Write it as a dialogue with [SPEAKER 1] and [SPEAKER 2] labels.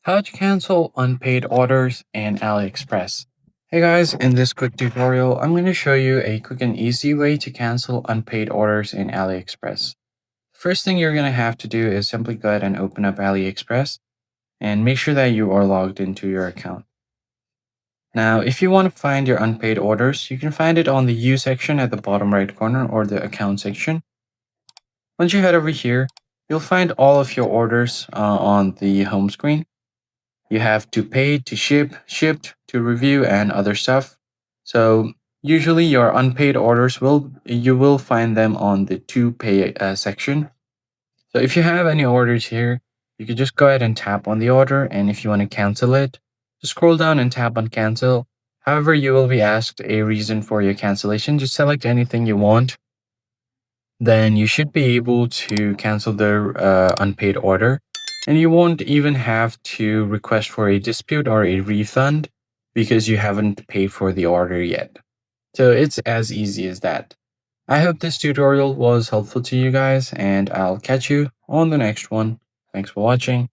[SPEAKER 1] How to cancel unpaid orders in AliExpress. Hey guys, in this quick tutorial, I'm going to show you a quick and easy way to cancel unpaid orders in AliExpress. First thing you're going to have to do is simply go ahead and open up AliExpress and make sure that you are logged into your account. Now, if you want to find your unpaid orders, you can find it on the U section at the bottom right corner or the account section. Once you head over here, you'll find all of your orders on the home screen. You have to pay, to ship, shipped, to review, and other stuff. So usually your unpaid orders you will find them on the to pay section. So if you have any orders here, you can just go ahead and tap on the order, and if you want to cancel it, just scroll down and tap on cancel. However, you will be asked a reason for your cancellation. Just select anything you want. Then you should be able to cancel the unpaid order, and you won't even have to request for a dispute or a refund because you haven't paid for the order yet. So it's as easy as that. I hope this tutorial was helpful to you guys, and I'll catch you on the next one. Thanks for watching.